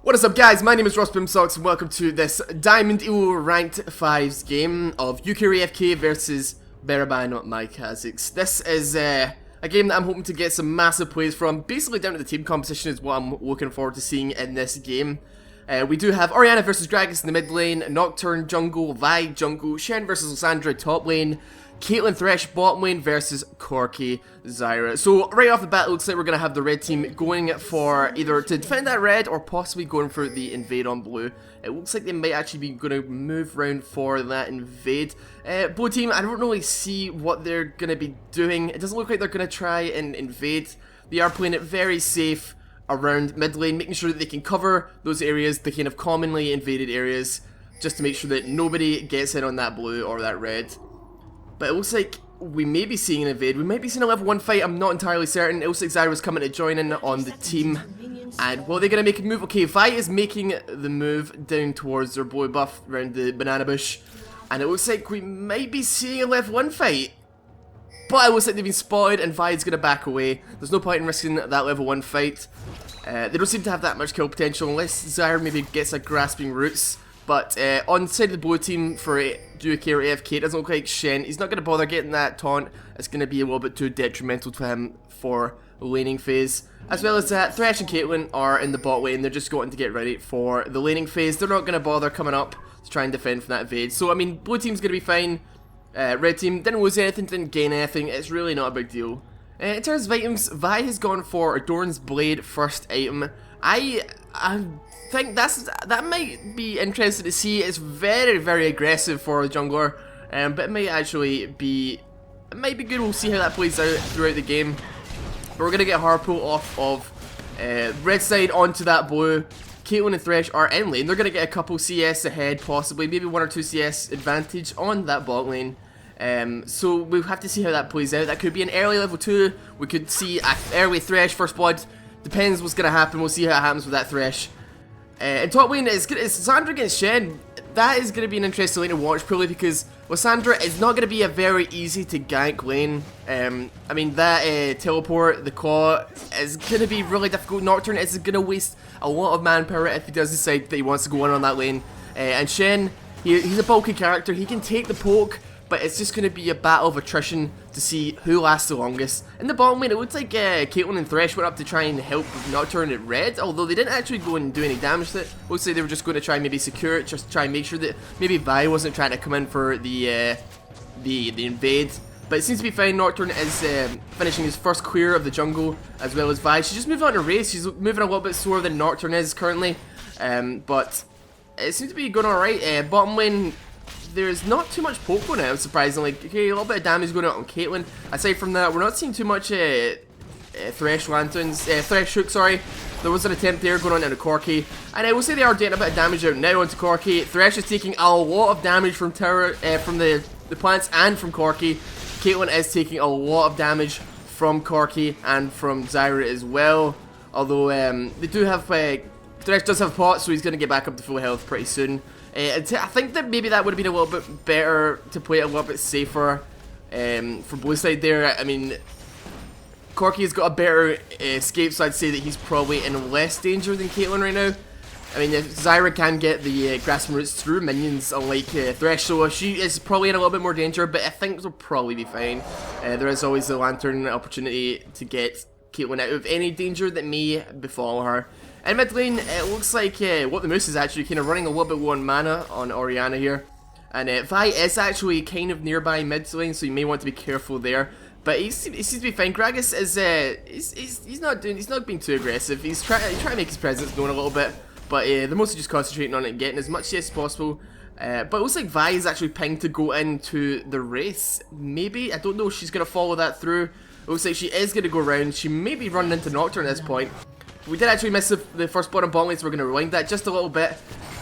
What is up, guys? My name is Rossboomsocks and welcome to this Diamond Elo Ranked 5s game of UKorAFK versus BetterBanMyKha'Zix. This is a game that I'm hoping to get some massive plays from. Basically down to the team composition is what I'm looking forward to seeing in this game. We do have Orianna versus Gragas in the mid lane, Nocturne jungle, Vi jungle, Shen versus Lissandra top lane, Caitlyn Thresh bottom lane versus Corki Zyra. So right off the bat, it looks like we're going to have the red team going for either to defend that red or possibly going for the invade on blue. It looks like they might actually be going to move around for that invade. Blue team, I don't really see what they're going to be doing. It doesn't look like they're going to try and invade. They are playing it very safe around mid lane, making sure that they can cover those areas, the kind of commonly invaded areas, just to make sure that nobody gets in on that blue or that red. But it looks like we may be seeing an invade. We might be seeing a level 1 fight, I'm not entirely certain. It looks like Zyra's coming to join in on the team. And well, they're going to make a move. Okay, Vi is making the move down towards their blue buff around the banana bush. And it looks like we might be seeing a level 1 fight. But it looks like they've been spotted and Vi is going to back away. There's no point in risking that level 1 fight. They don't seem to have that much kill potential unless Zyra maybe gets a grasping roots. But on the side of the blue team for UKorAFK, it doesn't look like Shen. He's not going to bother getting that taunt. It's going to be a little bit too detrimental to him for the laning phase. As well as that, Thresh and Caitlyn are in the bot lane. They're just going to get ready for the laning phase. They're not going to bother coming up to try and defend from that invade. So, I mean, blue team's going to be fine. Red team didn't lose anything, didn't gain anything. It's really not a big deal. In terms of items, Vi has gone for Adorn's Blade first item. I think that might be interesting to see. It's very, very aggressive for a jungler, but it might actually be, good. We'll see how that plays out throughout the game. But we're gonna get Harpo off of red side onto that blue. Caitlyn and Thresh are in lane. They're gonna get a couple CS ahead, possibly maybe 1 or 2 CS advantage on that bot lane. So we'll have to see how that plays out. That could be an early level 2. We could see an early Thresh first blood. Depends what's going to happen. We'll see how it happens with that Thresh. And top lane is Lissandra against Shen. That is going to be an interesting lane to watch, purely because Lissandra is not going to be a very easy to gank lane. I mean, that teleport, the claw, is going to be really difficult. Nocturne is going to waste a lot of manpower if he does decide that he wants to go in on that lane. And Shen, he's a bulky character. He can take the poke, but it's just going to be a battle of attrition to see who lasts the longest. In the bottom lane, it looks like Caitlyn and Thresh went up to try and help Nocturne at red, although they didn't actually go and do any damage to it. Looks like they were just going to try and maybe secure it, just try and make sure that maybe Vi wasn't trying to come in for the invade. But it seems to be fine. Nocturne is finishing his first clear of the jungle, as well as Vi. She's just moving on to race. She's moving a little bit slower than Nocturne is currently, but it seems to be going alright. Bottom lane, there's not too much poke going out, surprisingly. Okay, a little bit of damage going out on Caitlyn. Aside from that, we're not seeing too much Thresh lanterns, Thresh hook, sorry. There was an attempt there going on into Corki, and I will say they are doing a bit of damage out now onto Corki. Thresh is taking a lot of damage from from the plants and from Corki. Caitlyn is taking a lot of damage from Corki and from Zyra as well. Although they do have Thresh does have pot, so he's going to get back up to full health pretty soon. I think that maybe that would have been a little bit better to play it a little bit safer for blue side there. I mean, Corki has got a better escape, so I'd say that he's probably in less danger than Caitlyn right now. I mean, if Zyra can get the grasping roots through minions, unlike Thresh, so she is probably in a little bit more danger, but I think they'll probably be fine. There is always the lantern opportunity to get Caitlyn out of any danger that may befall her. In mid lane, it looks like what the Moose is actually kind of running a little bit low on mana on Orianna here. And Vi is actually kind of nearby mid lane, so you may want to be careful there. But he seems to be fine. Gragas is he's not being too aggressive. He's trying to make his presence known a little bit, but they're mostly just concentrating on it and getting as much CS as possible. But it looks like Vi is actually pinged to go into the race. Maybe, I don't know if she's gonna follow that through. It looks like she is gonna go around. She may be running into Nocturne at this point. We did actually miss the first blood on bottom lane, so we're going to rewind that just a little bit.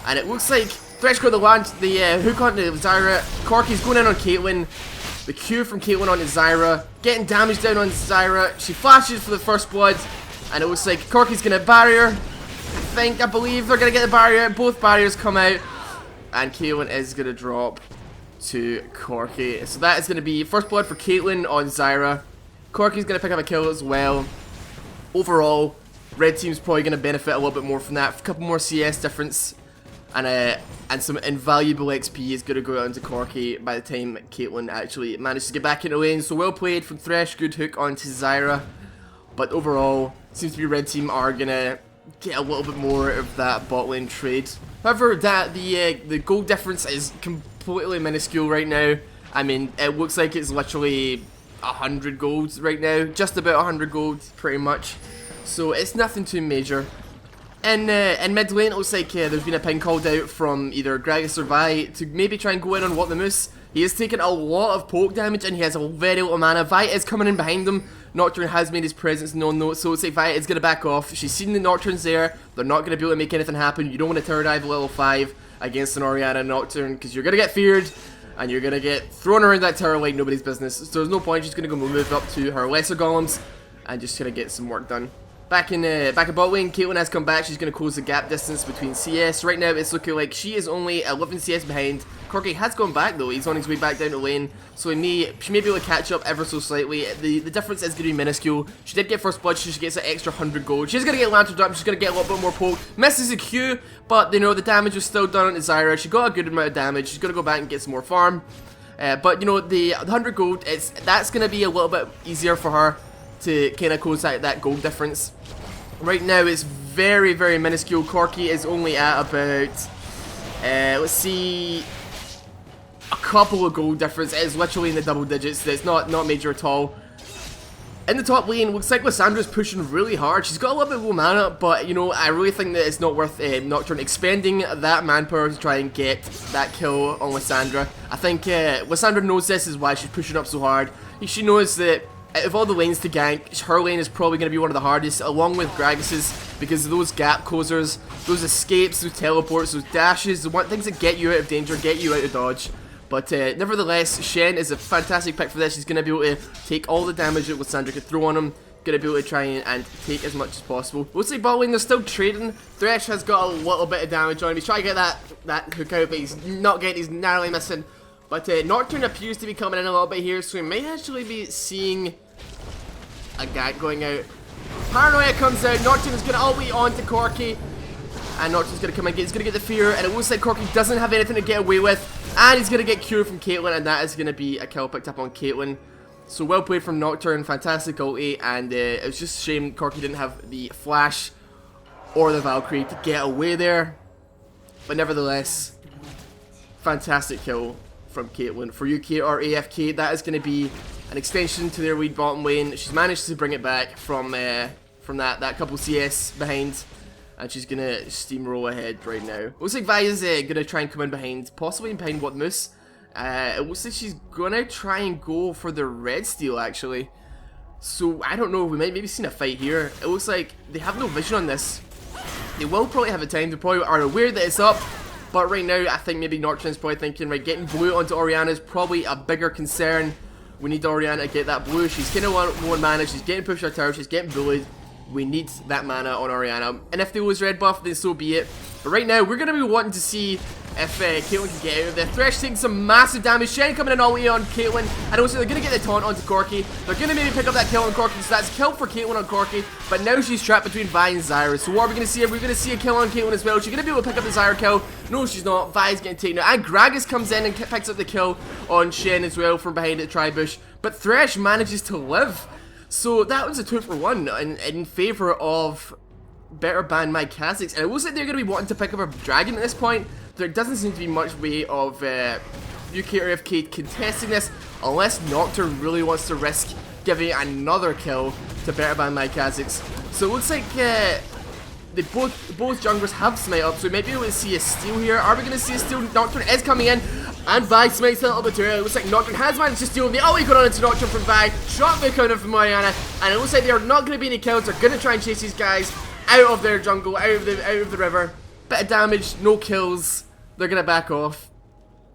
And it looks like Thresh got the hook onto Zyra. Corki's going in on Caitlyn. The Q from Caitlyn onto Zyra. Getting damage down on Zyra. She flashes for the first blood. And it looks like Corki's going to barrier. I believe they're going to get the barrier. Both barriers come out. And Caitlyn is going to drop to Corki. So that is going to be first blood for Caitlyn on Zyra. Corki's going to pick up a kill as well. Overall, Red team's probably going to benefit a little bit more from that. A couple more CS difference and some invaluable XP is going to go out into Corki by the time Caitlyn actually managed to get back into lane. So well played from Thresh, good hook onto Zyra. But overall, seems to be Red team are going to get a little bit more of that bot lane trade. However, the gold difference is completely minuscule right now. I mean, it looks like it's literally 100 gold right now. Just about 100 gold, pretty much. So it's nothing too major. In mid lane, it looks like there's been a ping called out from either Gragas or Vi to maybe try and go in on What the Moose. He has taken a lot of poke damage and he has a very little mana. Vi is coming in behind him. Nocturne has made his presence known though, so it's like Vi is going to back off. She's seen the Nocturnes there. They're not going to be able to make anything happen. You don't want to tower dive level 5 against an Orianna Nocturne because you're going to get feared and you're going to get thrown around that tower like nobody's business. So there's no point. She's going to go move up to her lesser golems and just going to get some work done. Back at bot lane, Caitlyn has come back. She's going to close the gap distance between CS. Right now, it's looking like she is only 11 CS behind. Corki has gone back though. He's on his way back down to lane, so she may be able to catch up ever so slightly. The difference is going to be minuscule. She did get first blood, so she gets an extra 100 gold. She's going to get lantern drop. She's going to get a little bit more poke. Misses a Q, but you know the damage was still done on Zyra. She got a good amount of damage. She's going to go back and get some more farm. But you know the 100 gold, that's going to be a little bit easier for her to kind of close out that gold difference. Right now it's very, very minuscule. Corki is only at about, let's see, a couple of gold difference. It is literally in the double digits. It's not major at all. In the top lane, looks like Lissandra's pushing really hard. She's got a little bit of low mana, but you know, I really think that it's not worth Nocturne expending that manpower to try and get that kill on Lissandra. I think Lissandra knows this is why she's pushing up so hard. She knows that out of all the lanes to gank, her lane is probably going to be one of the hardest, along with Gragas's, because of those gap closers, those escapes, those teleports, those dashes, the things that get you out of danger, get you out of dodge. But nevertheless, Shen is a fantastic pick for this. She's going to be able to take all the damage that Lissandra could throw on him. Going to be able to try and take as much as possible. Looks like bot lane, they're still trading. Thresh has got a little bit of damage on him. He's trying to get that hook out, but he's not getting, he's narrowly missing. But Nocturne appears to be coming in a little bit here, so we may actually be seeing a gank going out. Paranoia comes out, Nocturne is going to ulti onto Corki, and Nocturne's going to come in, he's going to get the fear, and it looks like Corki doesn't have anything to get away with, and he's going to get Q from Caitlyn, and that is going to be a kill picked up on Caitlyn. So well played from Nocturne, fantastic ulti, and it was just a shame Corki didn't have the flash or the Valkyrie to get away there, but nevertheless, fantastic kill from Caitlyn. For UKorAFK, that is going to be an extension to their lead bottom lane. She's managed to bring it back from that couple CS behind, and she's going to steamroll ahead right now. Looks like Vi is going to try and come in behind, possibly behind What Moose. It looks like she's going to try and go for the red steal actually. So I don't know, we might maybe see a fight here. It looks like they have no vision on this. They will probably have a time, they probably are aware that it's up. But right now, I think maybe Nocturne's probably thinking, right, getting blue onto Orianna is probably a bigger concern. We need Orianna to get that blue. She's kind of low mana, she's getting pushed out tower, she's getting bullied. We need that mana on Orianna. And if they lose red buff, then so be it. But right now, we're going to be wanting to see if Caitlyn can get out of there. Thresh taking some massive damage. Shen coming in all the way on Caitlyn. And also, they're going to get the taunt onto Corki. They're going to maybe pick up that kill on Corki. So that's a kill for Caitlyn on Corki. But now she's trapped between Vi and Zyra. So what are we going to see? Are we going to see a kill on Caitlyn as well? She's going to be able to pick up the Zyra kill. No, she's not. Vi's getting taken out. And Gragas comes in and picks up the kill on Shen as well from behind the Tribush. But Thresh manages to live. So that was a 2-for-1 in favour of BetterBanMyKha'Zix. And it looks like they're going to be wanting to pick up a dragon at this point. There doesn't seem to be much way of UKorAFK contesting this unless Nocturne really wants to risk giving another kill to BetterBanMyKha'Zix. So it looks like both junglers have smite up, so we might be able to see a steal here. Are we going to see a steal? Nocturne is coming in, and Vi smites a little bit too early. It looks like Nocturne has managed to steal. The ulti got on into Nocturne from Vi, shot the counter from Orianna, and it looks like there are not going to be any kills. They're going to try and chase these guys out of their jungle, out of the river. Bit of damage, no kills. They're going to back off.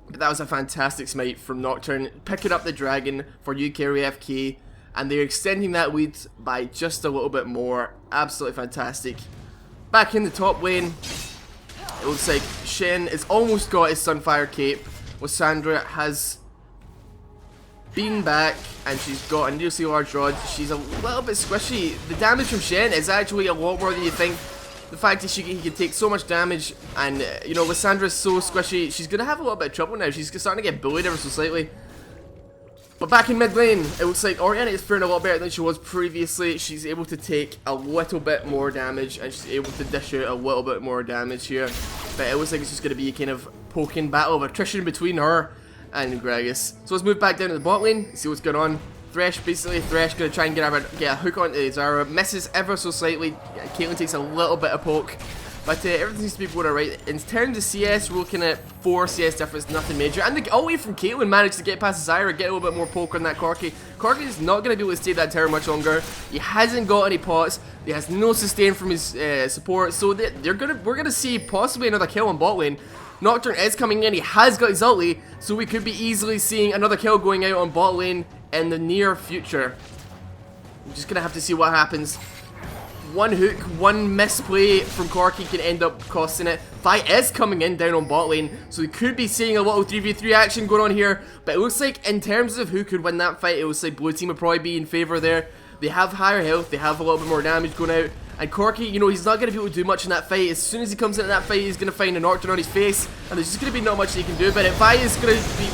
But that was a fantastic smite from Nocturne, picking up the dragon for UKorAFK, and they're extending that lead by just a little bit more. Absolutely fantastic. Back in the top lane, it looks like Shen has almost got his Sunfire cape. Lissandra has been back, and she's got a nearly large rod. She's a little bit squishy. The damage from Shen is actually a lot more than you think. The fact that he can take so much damage, and you know, Lissandra's so squishy, she's going to have a little bit of trouble now. She's starting to get bullied ever so slightly. But back in mid lane, it looks like Orianna is faring a lot better than she was previously. She's able to take a little bit more damage, and she's able to dish out a little bit more damage here. But it looks like it's just going to be a kind of poking battle of attrition between her and Gragas. So let's move back down to the bot lane, see what's going on. Thresh going to try and get a hook onto Zara. Misses ever so slightly. Caitlyn takes a little bit of poke. But everything seems to be going alright. In terms of CS, we're looking at 4 CS difference, nothing major. And the away from Caitlyn managed to get past Zyra, get a little bit more poke on that Corki. Corki is not going to be able to stay that tower much longer. He hasn't got any pots. He has no sustain from his support. So we're going to see possibly another kill on bot lane. Nocturne is coming in. He has got his ulti. So we could be easily seeing another kill going out on bot lane in the near future. I'm just going to have to see what happens. One hook, one misplay from Corki can end up costing it. Vi is coming in down on bot lane, so we could be seeing a little 3v3 action going on here. But it looks like in terms of who could win that fight, it looks like blue team would probably be in favour there. They have higher health, they have a little bit more damage going out. And Corki, you know, he's not going to be able to do much in that fight. As soon as he comes into that fight, he's going to find a Nocturne on his face. And there's just going to be not much he can do about it. Vi is going to be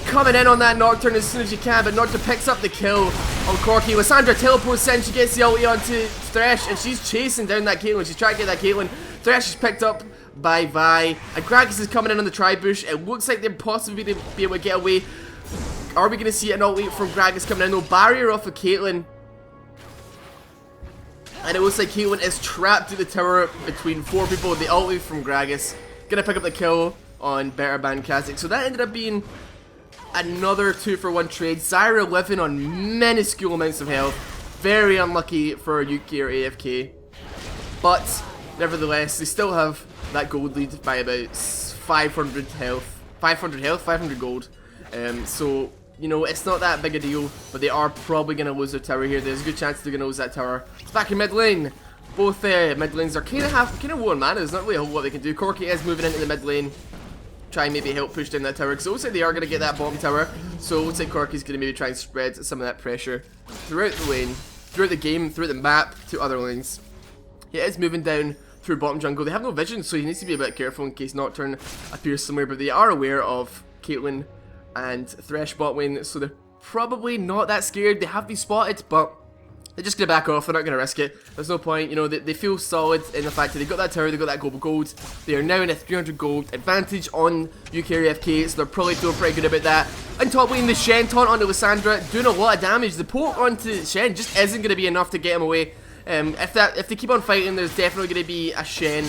coming in on that Nocturne as soon as you can, but Nocturne picks up the kill on Corki. Lissandra teleports in, she gets the ulti onto Thresh, and she's chasing down that Caitlyn. She's trying to get that Caitlyn. Thresh is picked up by Vi, and Gragas is coming in on the tri-bush. It looks like they're possibly going to be able to get away. Are we going to see an ulti from Gragas coming in? No, barrier off of Caitlyn. And it looks like Caitlyn is trapped to the tower between 4 people. The ulti from Gragas. Gonna pick up the kill on BetterBanMyKha'Zix. So that ended up being another 2-for-1 trade. Zyra living on minuscule amounts of health. Very unlucky for UK AFK. But nevertheless, they still have that gold lead by about 500 health. 500 gold. So, you know, it's not that big a deal, but they are probably going to lose their tower here. There's a good chance they're going to lose that tower. It's back in mid lane. Both mid lanes are kind of low on mana. There's not really a whole lot they can do. Corki is moving into the mid lane. Try and maybe help push down that tower, because it looks like they are going to get that bottom tower. So it looks like Corki's going to maybe try and spread some of that pressure throughout the lane, throughout the game, throughout the map to other lanes. He is moving down through bottom jungle. They have no vision, so he needs to be a bit careful in case Nocturne appears somewhere, but they are aware of Caitlyn and Thresh bot lane, so they're probably not that scared. They have been spotted, but they're just going to back off. They're not going to risk it. There's no point. You know, they feel solid in the fact that they got that tower, they got that global gold. They are now in a 300 gold advantage on UKorAFK, so they're probably feeling pretty good about that. On top lane, the Shen taunt onto Lissandra, doing a lot of damage. The poke onto Shen just isn't going to be enough to get him away. If they keep on fighting, there's definitely going to be a Shen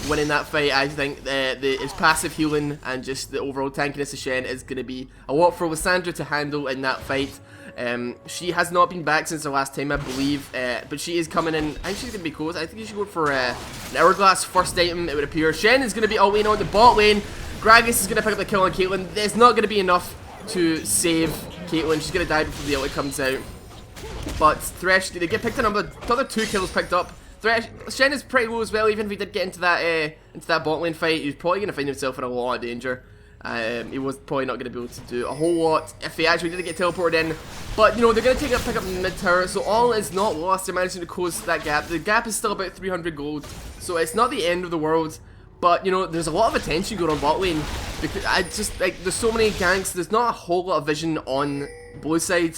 winning that fight. I think his passive healing and just the overall tankiness of Shen is going to be a lot for Lissandra to handle in that fight. She has not been back since the last time, I believe, but she is coming in. I think she's going to be close. I think you should go for an Hourglass first item, it would appear. Shen is going to be ulting on the bot lane. Gragas is going to pick up the kill on Caitlyn. It's not going to be enough to save Caitlyn. She's going to die before the ulti comes out. But Thresh, they get picked up, another 2 kills picked up. Shen is pretty low as well. Even if he did get into that bot lane fight, he's probably going to find himself in a lot of danger. He was probably not going to be able to do a whole lot if he actually did get teleported in. But, you know, they're going to pick up the mid tower, so all is not lost. They're managing to close that gap. The gap is still about 300 gold, so it's not the end of the world. But, you know, there's a lot of attention going on bot lane. Because I just, like, there's so many ganks. There's not a whole lot of vision on blue side.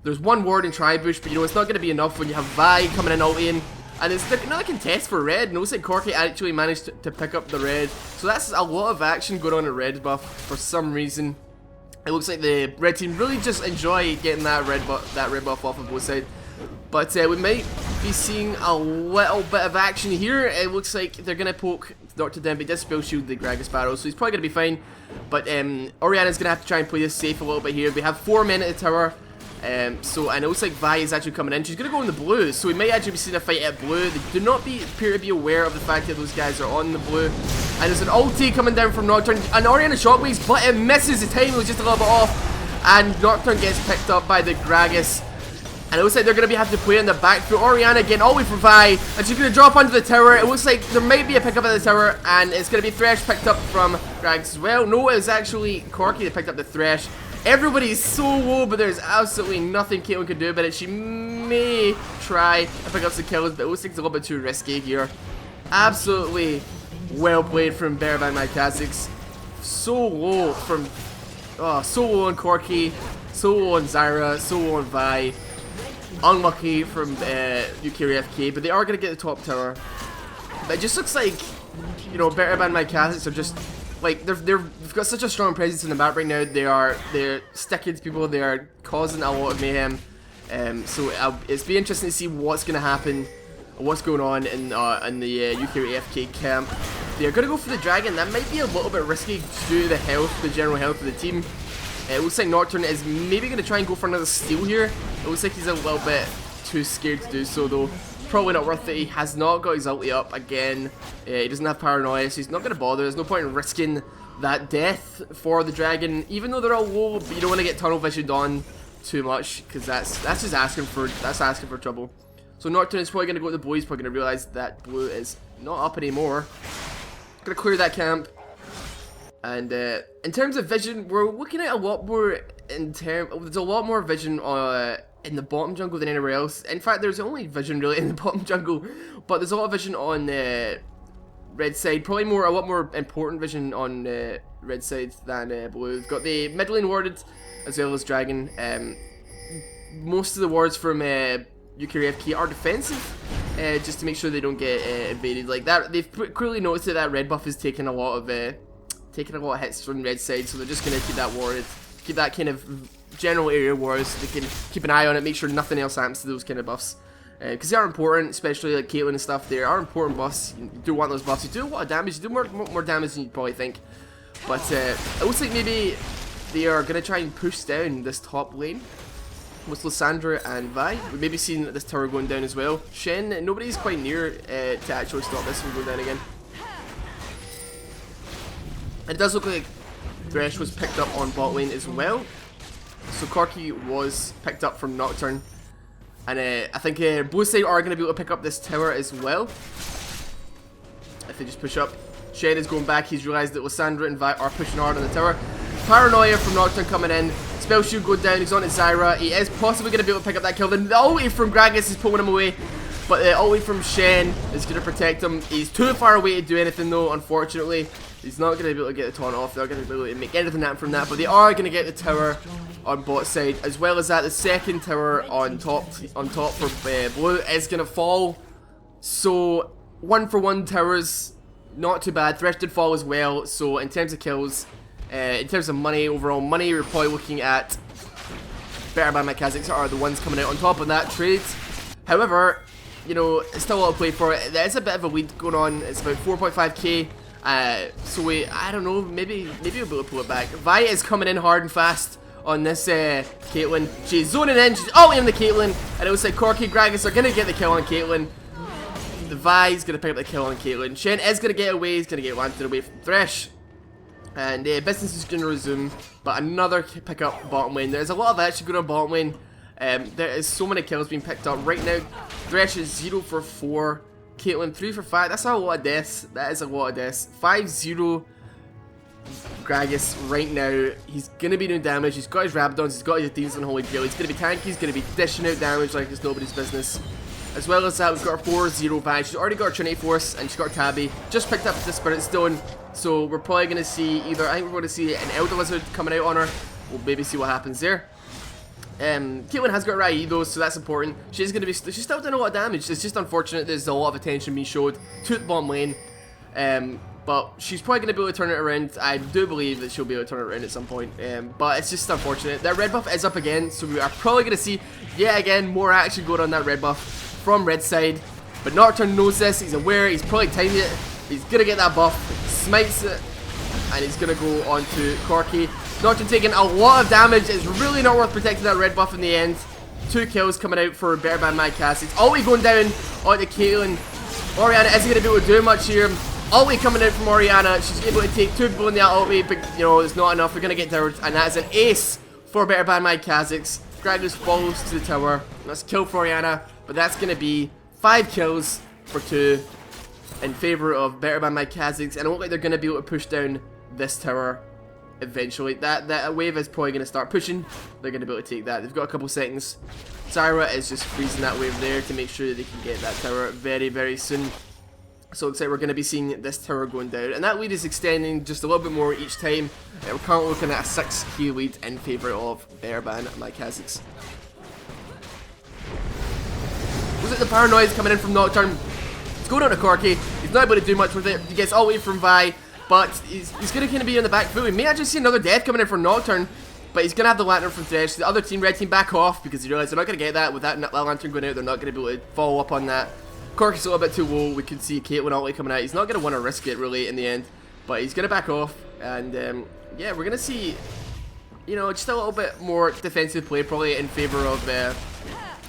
There's one ward in tri-bush, but, you know, it's not going to be enough when you have Vi coming in ulting. And it's another contest for red. Notice that Corki actually managed to pick up the red. So that's a lot of action going on in red buff for some reason. It looks like the red team really just enjoy getting that red buff off of both sides. But we might be seeing a little bit of action here. It looks like they're going to poke Dr. Demby. Does spell shield the Gragas barrel, so he's probably going to be fine. But Orianna's going to have to try and play this safe a little bit here. We have 4 men at the tower. And it looks like Vi is actually coming in. She's going to go in the blue, so we might actually be seeing a fight at blue. They do not appear to be aware of the fact that those guys are on the blue. And there's an ulti coming down from Nocturne. And Orianna shockwaves, but it misses. The timing was just a little bit off. And Nocturne gets picked up by the Gragas. And it looks like they're going to have to play in the back through Orianna again, all the way for Vi. And she's going to drop onto the tower. It looks like there might be a pickup at the tower. And it's going to be Thresh picked up from Gragas as well. No, it was actually Corki that picked up the Thresh. Everybody's so low, but there's absolutely nothing Caitlyn can do about it. She may try to pick up some kills, but it looks like it's a little bit too risky here. Absolutely well played from BetterBanMyKha'Zix. So low from, so low on Corki, so low on Zyra, so low on Vi. Unlucky from UKorAFK, but they are going to get the top tower. But it just looks like, you know, BetterBanMyKha'Zix are just, like, they've got such a strong presence in the map right now. They're sticking to people, they are causing a lot of mayhem. So it's be interesting to see what's going to happen, what's going on in the UKorAFK camp. They're going to go for the dragon. That might be a little bit risky due to the health, the general health of the team. It looks like Nocturne is maybe going to try and go for another steal here. It looks like he's a little bit too scared to do so though. Probably not worth it. He has not got his ulti up again. He doesn't have paranoia, so he's not going to bother. There's no point in risking that death for the dragon, even though they're all low. But you don't want to get tunnel visioned on too much, because that's just asking for trouble. So Nocturne is probably going to go to the blue. He's probably going to realize that blue is not up anymore. Going to clear that camp. And in terms of vision, we're looking at a lot more there's a lot more vision in the bottom jungle than anywhere else. In fact, there's only vision really in the bottom jungle, but there's a lot of vision on the red side. Probably a lot more important vision on red side than blue. We've got the mid lane warded as well as dragon. Most of the wards from UKorAFK are defensive, just to make sure they don't get invaded like that. They've clearly noticed that that red buff is taking a lot of hits from red side, so they're just going to keep that warded, keep that kind of general area wars, so they can keep an eye on it, make sure nothing else happens to those kind of buffs, because they are important, especially like Caitlyn and stuff. They are important buffs. You do want those buffs. You do a lot of damage. You do more damage than you probably think. But it looks like maybe they are going to try and push down this top lane with Lysandra and Vi. We've maybe seen this tower going down as well. Shen, nobody's quite near to actually stop this from going down again. It does look like Thresh was picked up on bot lane as well. So Corki was picked up from Nocturne. And I think both sides are going to be able to pick up this tower as well, if they just push up. Shen is going back. He's realised that Lysandra and Vi are pushing hard on the tower. Paranoia from Nocturne coming in. Spell shield going down. He's on to Zyra. He is possibly going to be able to pick up that kill. Then the ulti from Gragas is pulling him away. But the ulti from Shen is going to protect him. He's too far away to do anything though, unfortunately. He's not going to be able to get the taunt off. They're not going to be able to make anything happen from that. But they are going to get the tower on bot side. As well as that, the second tower on top for blue is going to fall. So 1-for-1 towers, not too bad. Thresh did fall as well. So in terms of kills, in terms of money, overall money, we're probably looking at BetterBanMyKha'Zix are the ones coming out on top of that trade. However, you know, it's still a lot to play for. There is a bit of a lead going on. It's about 4.5k. So I don't know, maybe we'll be able to pull it back. Vi is coming in hard and fast on this Caitlyn. She's zoning in, she's ulting the Caitlyn, and it looks like Corki, Gragas are gonna get the kill on Caitlyn. The Vi's gonna pick up the kill on Caitlyn. Shen is gonna get away, he's gonna get wanted away from Thresh. And business is gonna resume, but another pick up bottom lane. There's a lot of action going on bottom lane. There is so many kills being picked up right now. Thresh is 0 for 4. Caitlyn 3 for 5. That's a lot of deaths. That is a lot of deaths. 5-0 Gragas right now. He's gonna be doing damage. He's got his Rabadons. He's got his Demons and Holy Grail. He's gonna be tanky. He's gonna be dishing out damage like it's nobody's business. As well as that, we've got our 4-0 back. She's already got her Trinity Force and she's got her Tabby. Just picked up the Spirit Stone. So we're probably gonna see I think we're gonna see an Elder Lizard coming out on her. We'll maybe see what happens there. Caitlyn has got Rai though, so that's important. She's still doing a lot of damage. It's just unfortunate there's a lot of attention being showed to the bottom lane. But she's probably going to be able to turn it around. I do believe that she'll be able to turn it around at some point. But it's just unfortunate. That red buff is up again, so we are probably going to see, yet again, more action going on that red buff from red side. But Nocturne knows this. He's aware. He's probably timed it. He's going to get that buff. Smites it. And he's going to go on to Corki. Nocturne taking a lot of damage. It's really not worth protecting that red buff in the end. 2 kills coming out for BetterBanMyKha'Zix. It's always going down onto Caitlyn. Orianna isn't going to be able to do much here. Ulti coming out from Orianna. She's able to take 2 people in the ulti, but you know, it's not enough. We're going to get towered, and that's an ace for BetterBanMyKha'Zix. Gragas falls to the tower. That's a kill for Orianna, but that's going to be 5 kills for 2 in favour of BetterBanMyKha'Zix, and it looks like they're going to be able to push down this tower eventually. That wave is probably going to start pushing. They're going to be able to take that. They've got a couple seconds. Zyra is just freezing that wave there to make sure that they can get that tower very, very soon. So it looks like we're going to be seeing this tower going down. And that lead is extending just a little bit more each time. We're currently looking at a 6k lead in favour of BetterBanMyKha'Zix. Was it the paranoia coming in from Nocturne? It's going on to Corki. He's not able to do much with it. He gets all the way from Vi, but he's going to kind of be on the back foot. We may actually see another death coming in from Nocturne, but he's going to have the lantern from Thresh. The other team, red team, back off because they realise they're not going to get that. With that lantern going out, they're not going to be able to follow up on that. Corki's a little bit too low. We can see Caitlyn ulti coming out. He's not going to want to risk it really in the end, but he's going to back off. And yeah, we're going to see, you know, just a little bit more defensive play probably in favour of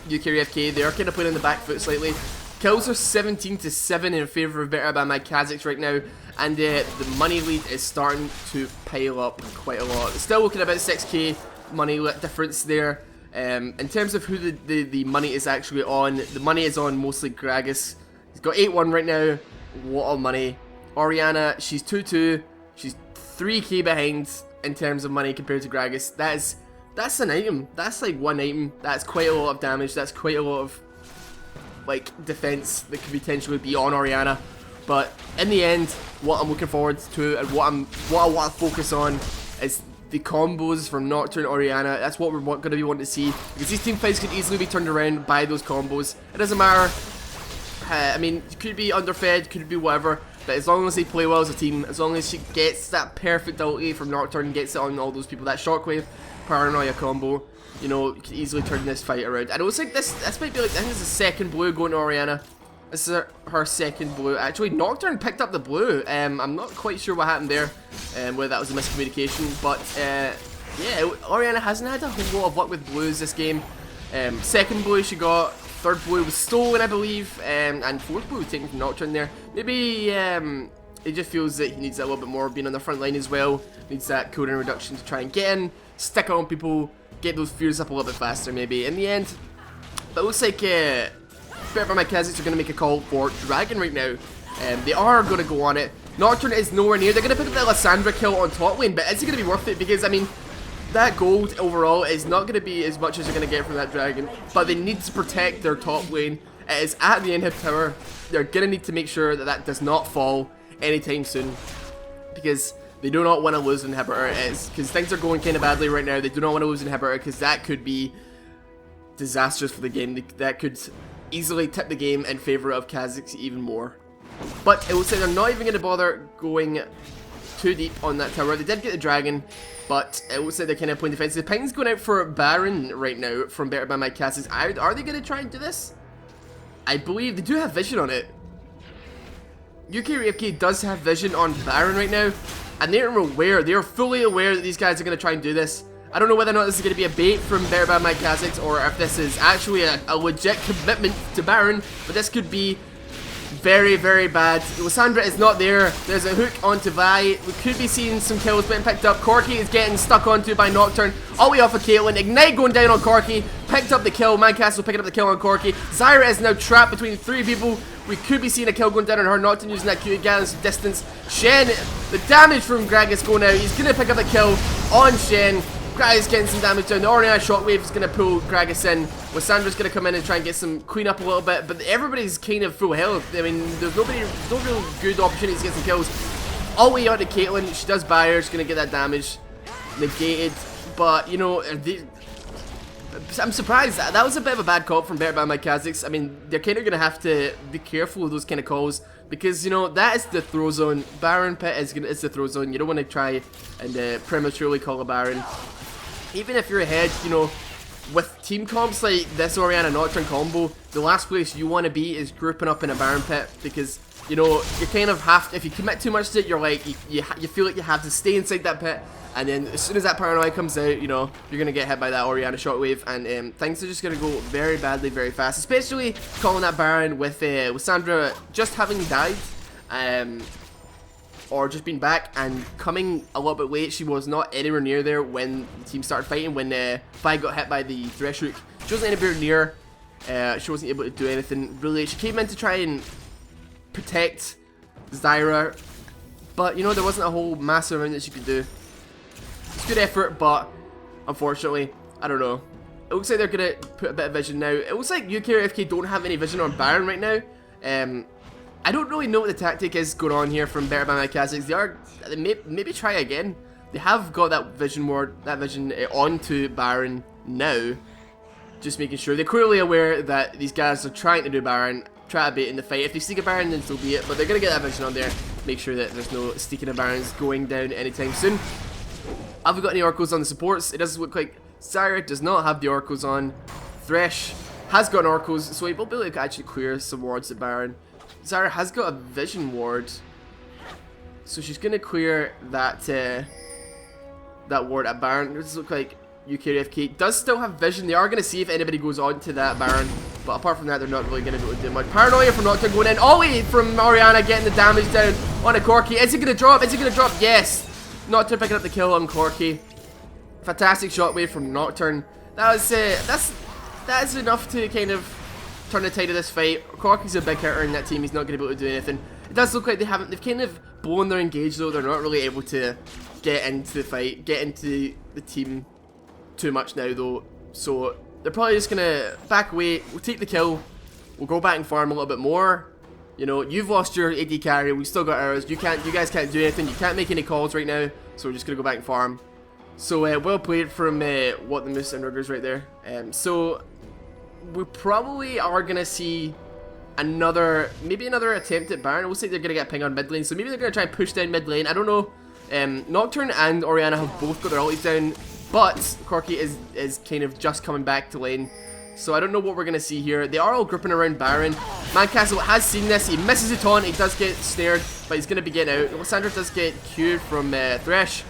UK AFK. They are kind of playing in the back foot slightly. Kills are 17-7 in favour of BetterBanMyKha'Zix right now, and the money lead is starting to pile up quite a lot. Still looking at about 6k money difference there. In terms of who the money is actually on, the money is on mostly Gragas. He's got 8-1 right now. What a money. Orianna, she's 2-2. She's 3k behind in terms of money compared to Gragas. That's an item. That's like one item. That's quite a lot of damage. That's quite a lot of like defense that could potentially be on Orianna. But in the end, what I'm looking forward to and what I want to focus on is the combos from Nocturne Orianna. That's what we're going to be wanting to see, because these team fights could easily be turned around by those combos. It doesn't matter. I mean, it could be underfed, could be whatever, but as long as they play well as a team, as long as she gets that perfect ulti from Nocturne, gets it on all those people, that shockwave paranoia combo, you know, you can easily turn this fight around. And it looks like this might be like, I think this is the second blue going to Orianna. This is her second blue. Actually, Nocturne picked up the blue. I'm not quite sure what happened there, whether that was a miscommunication. But yeah, Orianna hasn't had a whole lot of luck with blues this game. Second blue she got, third blue was stolen, I believe, and fourth blue was taken from Nocturne there. Maybe it just feels that he needs that a little bit more, being on the front line as well. Needs that cooldown reduction to try and get in, stick on people, get those fears up a little bit faster maybe in the end. But it looks like BetterBanMyKha'Zix are going to make a call for Dragon right now. They are going to go on it. Nocturne is nowhere near. They're going to put the Lissandra kill on top lane, but is it going to be worth it? Because, I mean, that gold overall is not going to be as much as you're going to get from that Dragon, but they need to protect their top lane. It is at the inhib tower. They're going to need to make sure that that does not fall anytime soon, because they do not want to lose inhibitor. Because things are going kind of badly right now. They do not want to lose inhibitor, because that could be disastrous for the game. That could easily tip the game in favour of Kha'Zix even more. But it looks like they're not even going to bother going too deep on that tower. They did get the Dragon, but it looks like they're kind of playing defensive. Ping's going out for Baron right now from BetterBanMyKha'Zix. Are they going to try and do this? I believe they do have vision on it. UKorAFK does have vision on Baron right now, and they are aware, they are fully aware that these guys are going to try and do this. I don't know whether or not this is going to be a bait from BetterBanMyKha'Zix, or if this is actually a legit commitment to Baron, but this could be very, very bad. Lissandra is not there. There's a hook onto Vi. We could be seeing some kills being picked up. Corki is getting stuck onto by Nocturne. All the way off of Caitlyn. Ignite going down on Corki. Picked up the kill. Mancastle picking up the kill on Corki. Zyra is now trapped between three people. We could be seeing a kill going down on her. Nocturne using that Q to gather some distance. Shen, the damage from Gragas going out. He's going to pick up the kill on Shen. Gragas getting some damage down. The Orianna shockwave is going to pull Gragas in. Lissandra's going to come in and try and get some clean up a little bit, but everybody's kind of full health. I mean, there's no real good opportunity to get some kills. All the way out to Caitlyn. She does buy her. She's going to get that damage negated, but you know, I'm surprised. That was a bit of a bad call from BetterBanMyKha'Zix. I mean, they're kind of going to have to be careful with those kind of calls, because, you know, that is the throw zone. Baron pit is the throw zone. You don't want to try and prematurely call a Baron. Even if you're ahead, you know, with team comps like this Orianna Nocturne combo, the last place you want to be is grouping up in a Baron pit, because, you know, you kind of have to, if you commit too much to it, you're like, you feel like you have to stay inside that pit, and then as soon as that paranoia comes out, you know, you're going to get hit by that Orianna shockwave, and things are just going to go very badly, very fast, especially calling that Baron with Sandra just having died, or just being back and coming a little bit late. She was not anywhere near there when the team started fighting, when Vi got hit by the Thresh hook. She wasn't anywhere near. She wasn't able to do anything really. She came in to try and protect Zyra, but you know, there wasn't a whole massive amount that she could do. good effort, but unfortunately, I don't know. It looks like they're going to put a bit of vision now. It looks like UKorAFK don't have any vision on Baron right now. I don't really know what the tactic is going on here from BetterBanMyKha'Zix. They maybe try again. They have got that vision onto Baron now. Just making sure. They're clearly aware that these guys are trying to do Baron, try to bait in the fight. If they sneak a Baron, then so be it. But they're going to get that vision on there. Make sure that there's no sneaking of Barons going down anytime soon. Have we got any oracles on the supports? It doesn't look like Zyra does not have the oracles on. Thresh has got oracles, so he will be able to actually clear some wards at Baron. Zyra has got a vision ward, so she's going to clear that that ward at Baron. It does look like UKorAFK does still have vision. They are going to see if anybody goes on to that Baron, but apart from that, they're not really going to be able to do much. Paranoia from Nocturne going in. Ollie from Orianna getting the damage down on a Corki. Is it going to drop? Is it going to drop? Yes. Nocturne picking up the kill on Corki. Fantastic shockwave from Nocturne. That is enough to kind of turn the tide of this fight. Corki's a big hitter in that team. He's not going to be able to do anything. It does look like they've kind of blown their engage though. They're not really able to get into the fight, get into the team too much now though. So they're probably just going to back away. We'll take the kill. We'll go back and farm a little bit more. You know, you've lost your AD carry. We've still got ours. You guys can't do anything. You can't make any calls right now. So we're just going to go back and farm. So well played from What the Moose and Ruggers right there. So we probably are going to see maybe another attempt at Baron. It looks like they're going to get ping on mid lane. So maybe they're going to try and push down mid lane. I don't know. Nocturne and Orianna have both got their ultis down. But Corki is kind of just coming back to lane. So I don't know what we're going to see here. They are all grouping around Baron. Mancastle has seen this. He misses the taunt. He does get snared, but he's going to be getting out. Lysandra does get Q'd from Thresh.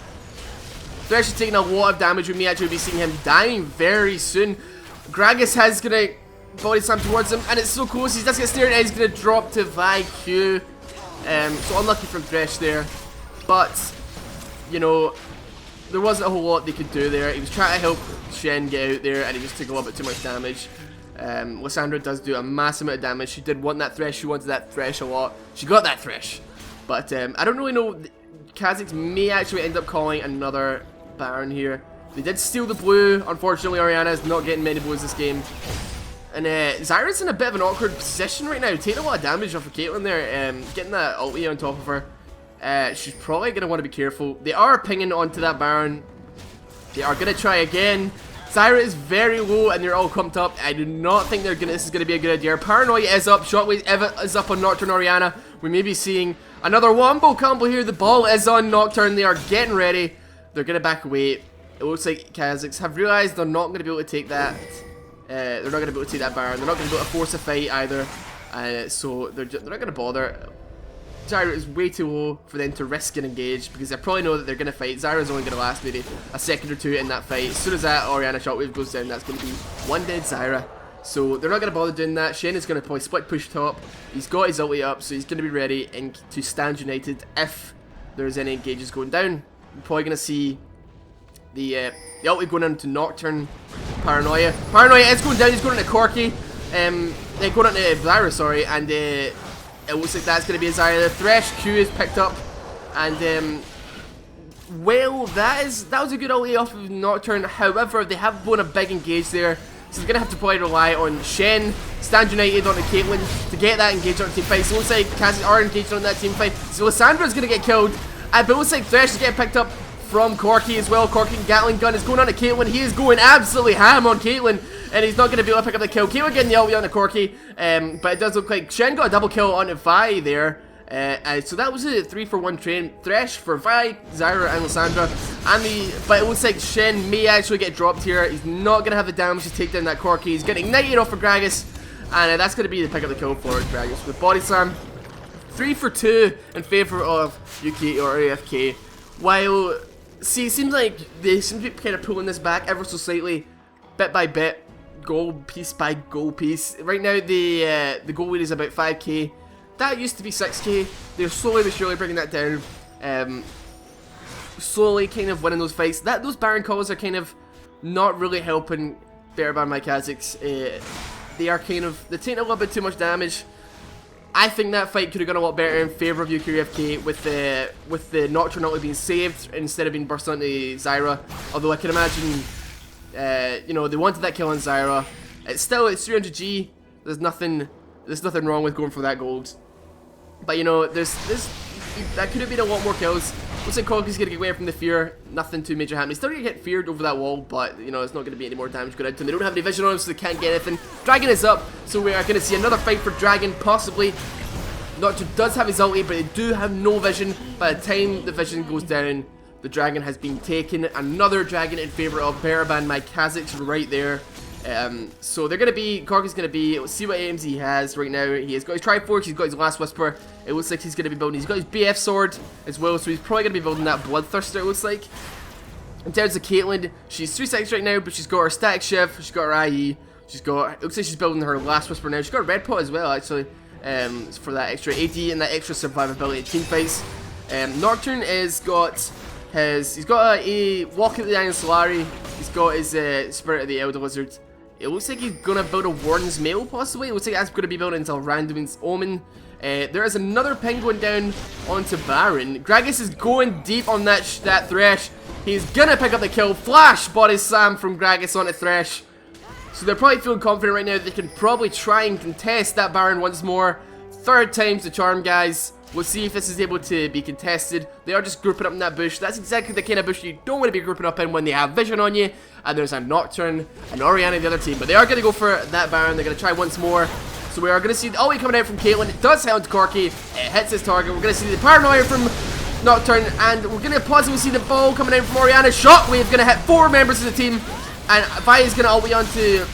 Thresh is taking a lot of damage. We may actually be seeing him dying very soon. Gragas has going to body slam towards him, and it's so close. He does get snared, and he's going to drop to Vi Q. So unlucky from Thresh there. But, you know, there wasn't a whole lot they could do there. He was trying to help Shen get out there, and he just took a little bit too much damage. Lysandra does do a massive amount of damage. She did want that Thresh. She wanted that Thresh a lot. She got that Thresh. But I don't really know. Kha'Zix may actually end up calling another Baron here. They did steal the blue. Unfortunately, Orianna is not getting many blues this game. And Zyra's in a bit of an awkward position right now. Taking a lot of damage off of Caitlyn there. Getting that ulti on top of her. She's probably going to want to be careful. They are pinging onto that Baron. They are going to try again. Zyra is very low and they're all clumped up. I do not think this is going to be a good idea. Paranoia is up. Shockwave is up on Nocturne Orianna. We may be seeing another wombo combo here. The ball is on Nocturne. They are getting ready. They're going to back away. It looks like Kha'Zix have realized they're not going to be able to take that. They're not going to be able to take that Baron. They're not going to be able to force a fight either. So they're not going to bother. Zyra is way too low for them to risk and engage because they probably know that they're going to fight. Zyra's only going to last maybe a second or two in that fight. As soon as that Orianna shockwave goes down, that's going to be one dead Zyra. So they're not going to bother doing that. Shen is going to probably split push top. He's got his ulti up, so he's going to be ready to stand united if there's any engages going down. We're probably going to see the ulti going into Nocturne. Paranoia is going down. He's going into Corki. Going into Zyra, sorry, and it looks like that's going to be a Zyra. The Thresh Q is picked up, and well, that was a good ulti off of Nocturne. However, they have blown a big engage there, so they're going to have to probably rely on Shen, stand united onto Caitlyn to get that engage on the team fight. So it looks like Kha'Zix are engaged on that team fight. So Lysandra's going to get killed, but it looks like Thresh is getting picked up from Corki as well. Corki Gatling gun is going on to Caitlyn. He is going absolutely ham on Caitlyn, and he's not going to be able to pick up the kill. Caitlyn getting the ulti on the Corki, but it does look like Shen got a double kill on Vi there. So that was a 3-for-1 train. Thresh for Vi, Zyra, and Lysandra. But it looks like Shen may actually get dropped here. He's not going to have the damage to take down that Corki. He's getting ignited off for Gragas, and that's going to be the pick up the kill for Gragas with body slam. 3-for-2 in favour of UKorAFK. While it seems like they seem to be kind of pulling this back ever so slightly, bit by bit, goal piece by goal piece. Right now the goal lead is about 5k. That used to be 6k. They're slowly but surely bringing that down. Slowly kind of winning those fights. Those Baron calls are kind of not really helping BetterBanMyKha'Zix. They're taking a little bit too much damage. I think that fight could have gone a lot better in favour of UKorAFK with the Nocturne ulti being saved instead of being burst onto Zyra. Although I can imagine, you know, they wanted that kill on Zyra. It's 300G. There's nothing wrong with going for that gold. But you know, that could have been a lot more kills. Looks like KorAFK's gonna get away from the fear. Nothing too major happening. He's still gonna get feared over that wall, but you know, it's not gonna be any more damage going out to him. They don't have any vision on him, so they can't get anything. Dragon is up, so we are gonna see another fight for Dragon, possibly. Nocturne does have his ulti, but they do have no vision. By the time the vision goes down, the Dragon has been taken. Another Dragon in favor of BetterBanMyKha'Zix right there. So they're gonna be, KorAFK's gonna be, let's see what aims he has right now. He has got his Triforce, he's got his Last Whisper. It looks like he's gonna be building, he's got his BF sword as well, so he's probably gonna be building that Bloodthirster, it looks like. In terms of Caitlyn, she's 3 seconds right now, but she's got her Static Shift, she's got her IE, she's got, it looks like she's building her Last Whisper now. She's got a Red Pot as well, actually, for that extra AD and that extra survivability in team fights. Nocturne he's got a Walk at the Iron Solari, he's got his Spirit of the Elder Lizard. It looks like he's gonna build a Warden's Mail, possibly. It looks like that's gonna be built into Random's Omen. There is another ping going down onto Baron. Gragas is going deep on that Thresh. He's gonna pick up the kill. Flash body slam from Gragas onto Thresh. So they're probably feeling confident right now. They can probably try and contest that Baron once more. 3rd time's the charm, guys. We'll see if this is able to be contested. They are just grouping up in that bush. That's exactly the kind of bush you don't want to be grouping up in when they have vision on you. And there's a Nocturne and Orianna the other team. But they are going to go for that Baron. They're going to try once more. So we are going to see the ulti coming out from Caitlyn. It does hit onto KorAFK. It hits his target. We're going to see the Paranoia from Nocturne. And we're going to possibly see the ball coming out from Orianna. Shockwave going to hit 4 members of the team. And Vi is going to ulti onto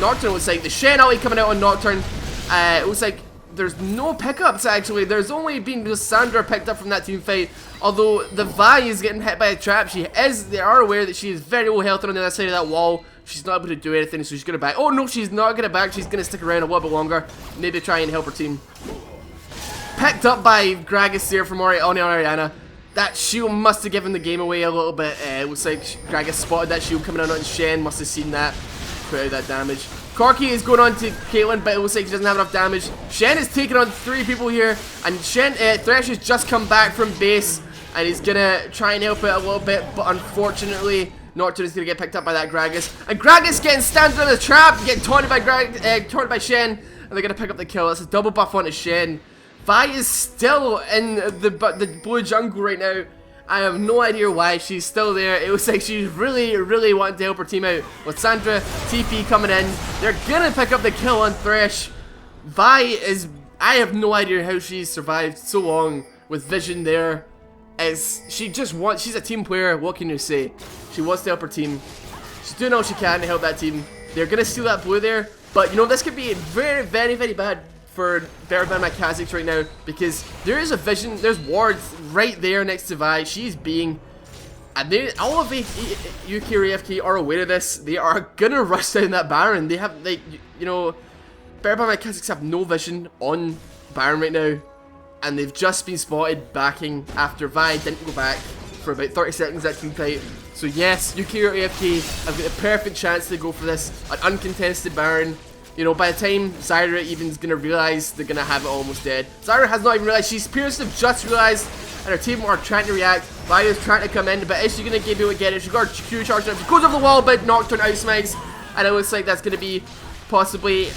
Nocturne. It looks like the Shen ulti coming out on Nocturne. It looks like there's no pickups actually. There's only been Lissandra picked up from that team fight. Although the Vi is getting hit by a trap. They are aware that she is very low health on the other side of that wall. She's not able to do anything, so she's gonna back. Oh no, she's not gonna back. She's gonna stick around a little bit longer. Maybe try and help her team. Picked up by Gragas here from Orianna. That shield must have given the game away a little bit. It looks like Gragas spotted that shield coming out on Shen. Must have seen that. Put out that damage. KorAFK is going on to Caitlyn, but it looks like he doesn't have enough damage. Shen is taking on 3 people here, and Thresh has just come back from base, and he's gonna try and help it a little bit, but unfortunately, Nocturne is gonna get picked up by that Gragas, and Gragas getting standing in the trap, getting taunted by Shen, and they're gonna pick up the kill. That's a double buff onto Shen. Vi is still in the blue jungle right now. I have no idea why she's still there. It looks like she's really wanting to help her team out. With Sandra, TP coming in. They're gonna pick up the kill on Thresh. Vi is... I have no idea how she's survived so long with vision there. She's a team player, what can you say? She wants to help her team. She's doing all she can to help that team. They're gonna steal that blue there. But you know, this could be very bad for BetterBanMyKha'Zix right now, because there is a vision, there's wards right there next to Vi. She's being, and all of UKorAFK are aware of this. They are gonna rush down that Baron. You know, BetterBanMyKha'Zix have no vision on Baron right now, and they've just been spotted backing after Vi didn't go back for about 30 seconds that team fight. So yes, UKorAFK have got a perfect chance to go for this, an uncontested Baron. You know, by the time Zyra even is going to realize, they're going to have it almost dead. Zyra has not even realized. She's appears to have just realized, and her team are trying to react. Vaya's trying to come in, but is she going to be able to get it? She's got her Q charge up. She goes over the wall, but Nocturne outsmites. And it looks like that's going to be possibly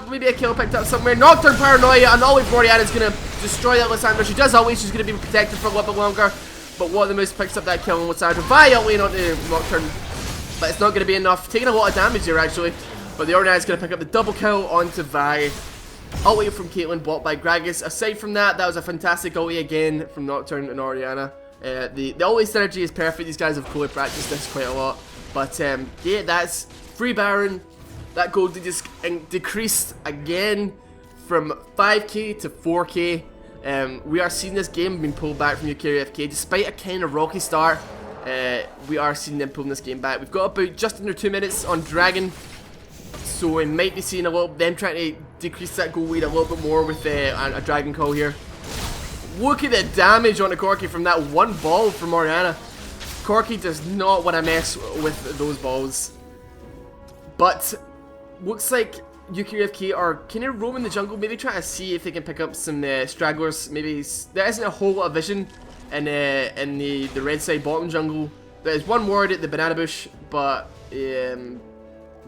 maybe a kill picked up somewhere. Nocturne Paranoia, and always Orianna is going to destroy that Lissandra. She does always, she's going to be protected for a little bit longer. But What the Moose picks up that kill on Lissandra. Vaya outlaying onto Nocturne, but it's not going to be enough. Taking a lot of damage here actually. But the Orianna is going to pick up the double kill onto Vi. Ulti from Caitlyn, blocked by Gragas. Aside from that, that was a fantastic ulti again from Nocturne and Orianna. The ulti synergy is perfect. These guys have clearly practiced this quite a lot. But yeah, that's free Baron. That gold just decreased again from 5k to 4k. We are seeing this game being pulled back from UKorAFK. Despite a kind of rocky start, we are seeing them pulling this game back. We've got about just under 2 minutes on Dragon. So we might be seeing them trying to decrease that goal lead a little bit more with a Dragon call here. Look at the damage on the KorAFK from that one ball from Orianna. KorAFK does not want to mess with those balls. But looks like UKorAFK are kind of roaming the jungle, maybe trying to see if they can pick up some stragglers. Maybe there isn't a whole lot of vision in the red side bottom jungle. There's one ward at the banana bush, but there's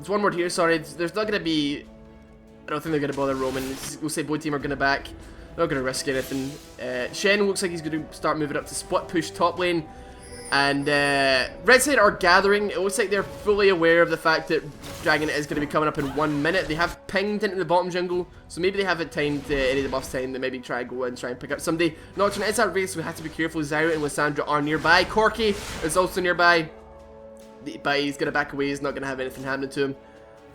one ward here. Sorry, there's not going to be. I don't think they're going to bother roaming. We'll say both team are going to back. They're not going to risk anything. Shen looks like he's going to start moving up to split push top lane. And red side are gathering. It looks like they're fully aware of the fact that Dragon is going to be coming up in 1 minute. They have pinged into the bottom jungle, so maybe they haven't timed any of the buffs time. They maybe try and go and try and pick up somebody. Nocturne is at race, so we have to be careful. Zyra and Lissandra are nearby. Corki is also nearby, but he's going to back away. He's not going to have anything happening to him.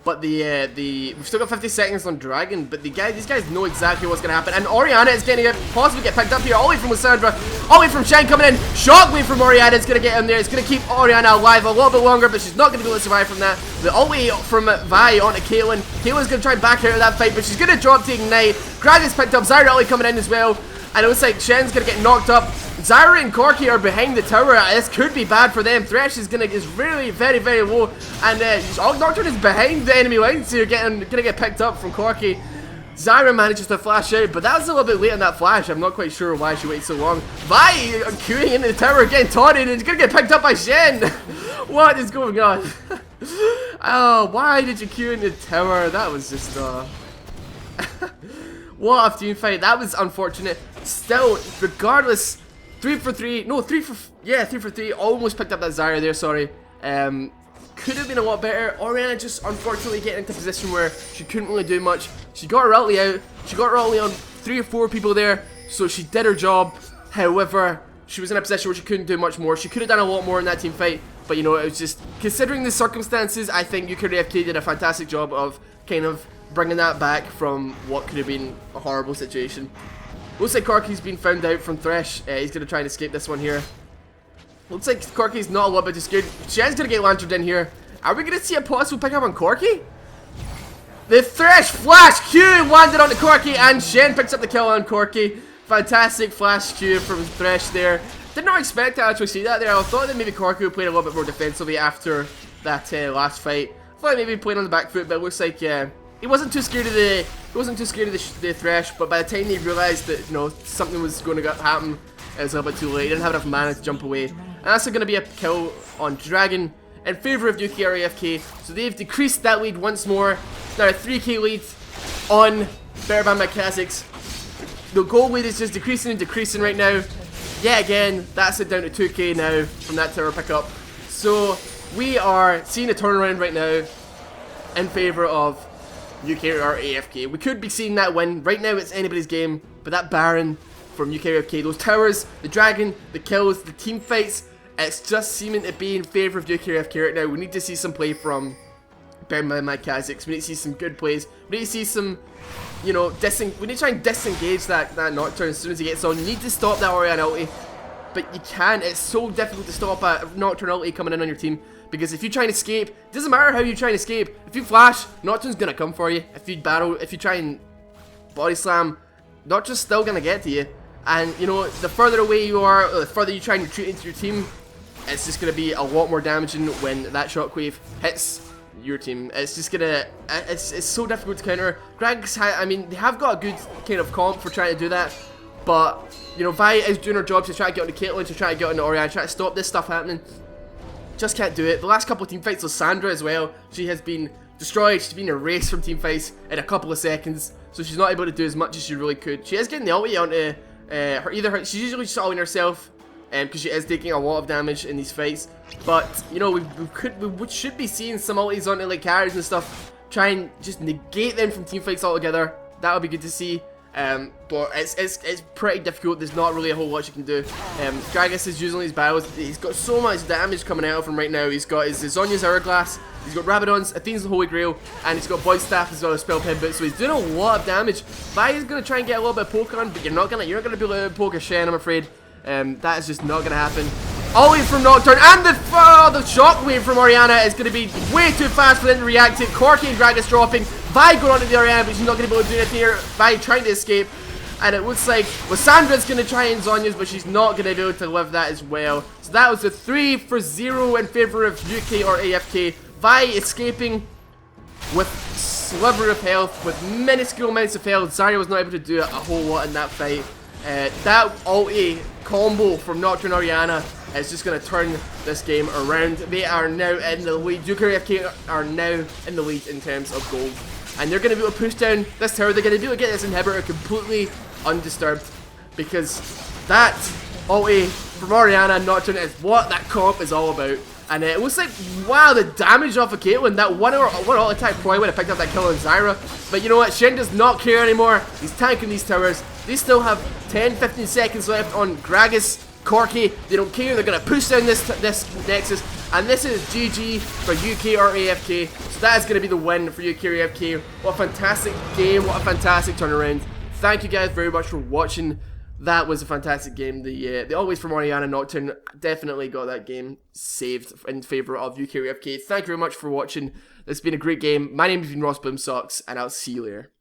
But we've still got 50 seconds on Dragon, but these guys know exactly what's going to happen. And Orianna is going to possibly get picked up here, all the way from Lissandra, all the way from Shen coming in. Shockwave from Orianna is going to get in there. It's going to keep Orianna alive a little bit longer, but she's not going to be able to survive from that. The all the way from Vi onto Caitlyn. Caitlyn's going to try and back out of that fight, but she's going to drop to Ignite. Grag is picked up, Zyra only coming in as well. And it looks like Shen's going to get knocked up. Zyra and Corki are behind the tower. This could be bad for them. Thresh is really very, very low. And Nocturne is behind the enemy lines here, going to get picked up from Corki. Zyra manages to flash out, but that was a little bit late on that flash. I'm not quite sure why she waited so long. Vi queuing into the tower, getting taunted, and it's going to get picked up by Shen. What is going on? Oh, why did you queue in the tower? That was just what a team fight. That was unfortunate. Still, regardless, 3 for 3. No, 3 for 3. Almost picked up that Zyra there, sorry. Could have been a lot better. Orianna just unfortunately getting into a position where she couldn't really do much. She got her ulti out. She got her ulti on 3 or 4 people there, so she did her job. However, she was in a position where she couldn't do much more. She could have done a lot more in that team fight, but you know, it was just, considering the circumstances, I think UKorAFK did a fantastic job of kind of bringing that back from what could have been a horrible situation. Looks like Corki's been found out from Thresh. He's going to try and escape this one here. Looks like Corki's not a little bit too scared. Shen's going to get lanterned in here. Are we going to see a possible pickup on Corki? The Thresh flash Q landed onto Corki, and Shen picks up the kill on Corki. Fantastic flash Q from Thresh there. Did not expect to actually see that there. I thought that maybe Corki would play a little bit more defensively after that last fight. I thought maybe playing on the back foot, but it looks like he wasn't too scared of the Thresh. But by the time he realized that something was going to happen, it was a little bit too late. He didn't have enough mana to jump away. And that's going to be a kill on Dragon in favor of UKorAFK. So they've decreased that lead once more. Now a 3k lead on BetterBanMyKha'Zix. The goal lead is just decreasing and decreasing right now. Yeah, again, that's it down to 2k now from that tower pickup. So we are seeing a turnaround right now in favor of UKorAFK. We could be seeing that win. Right now it's anybody's game, but that Baron from UKorAFK, those towers, the Dragon, the kills, the team fights, it's just seeming to be in favor of UKorAFK right now. We need to see some play from BetterBanMyKha'Zix. We need to see some good plays. We need to see some, we need to try and disengage that Nocturne as soon as he gets on. You need to stop that Orianna ulti, but you can. It's so difficult to stop a Nocturne ulti coming in on your team, because if you try and escape, it doesn't matter how you try and escape. If you flash, Nocturne's gonna come for you. If you battle, if you try and body slam, Nocturne's still gonna get to you. And the further away you are, the further you try and retreat into your team, it's just gonna be a lot more damaging when that shockwave hits your team. It's just gonna, it's so difficult to counter. Greg's, I mean, they have got a good kind of comp for trying to do that, but Vi is doing her job to try to get onto Caitlyn, to try to get onto Orianna, try to stop this stuff happening. Just can't do it. The last couple of team fights, Lissandra as well, she has been destroyed. She's been erased from team fights in a couple of seconds, so she's not able to do as much as she really could. She is getting the ulti onto she's usually just ulting herself, because she is taking a lot of damage in these fights. But we should be seeing some ultis onto like carries and stuff, try and just negate them from team fights altogether. That would be good to see. But it's pretty difficult. There's not really a whole lot you can do. Gragas is using these battles. He's got so much damage coming out of him right now. He's got his Zonya's Hourglass, he's got Rabadon's, Athene's the Holy Grail, and he's got Void Staff as well as Spell Pin Boot. So he's doing a lot of damage. Vi is gonna try and get a little bit of poke on, but you're not gonna be able to poke a Shen, I'm afraid. That is just not gonna happen. Always from Nocturne, and the shockwave from Orianna is gonna be way too fast for them to react to. Corki and Gragas dropping. Vi going onto the Orianna, but she's not gonna be able to do anything here. Vi trying to escape, and it looks like Lissandra's gonna try and Zonya's, but she's not gonna be able to live that as well. So that was a 3 for 0 in favor of UKorAFK. Vi escaping with sliver of health with minuscule amounts of health. Zarya was not able to do a whole lot in that fight. That ulti combo from Nocturne Orianna is just going to turn this game around. They are now in the lead. UKorAFK are now in the lead in terms of gold. And they're going to be able to push down this tower. They're going to be able to get this inhibitor completely undisturbed. Because that ulti from Orianna and Nocturne is what that comp is all about. And it looks like, wow, the damage off of Caitlyn. That one ult attack probably would have picked up that kill on Zyra. But you know what? Shen does not care anymore. He's tanking these towers. They still have 10-15 seconds left on Gragas, Corki. They don't care. They're going to push down this Nexus. And this is GG for UKorAFK. So that is going to be the win for UKorAFK. What a fantastic game. What a fantastic turnaround. Thank you guys very much for watching. That was a fantastic game. The always from Orianna Nocturne definitely got that game saved in favour of UKorAFK. Thank you very much for watching. This has been a great game. My name has been Rossboomsocks, and I'll see you later.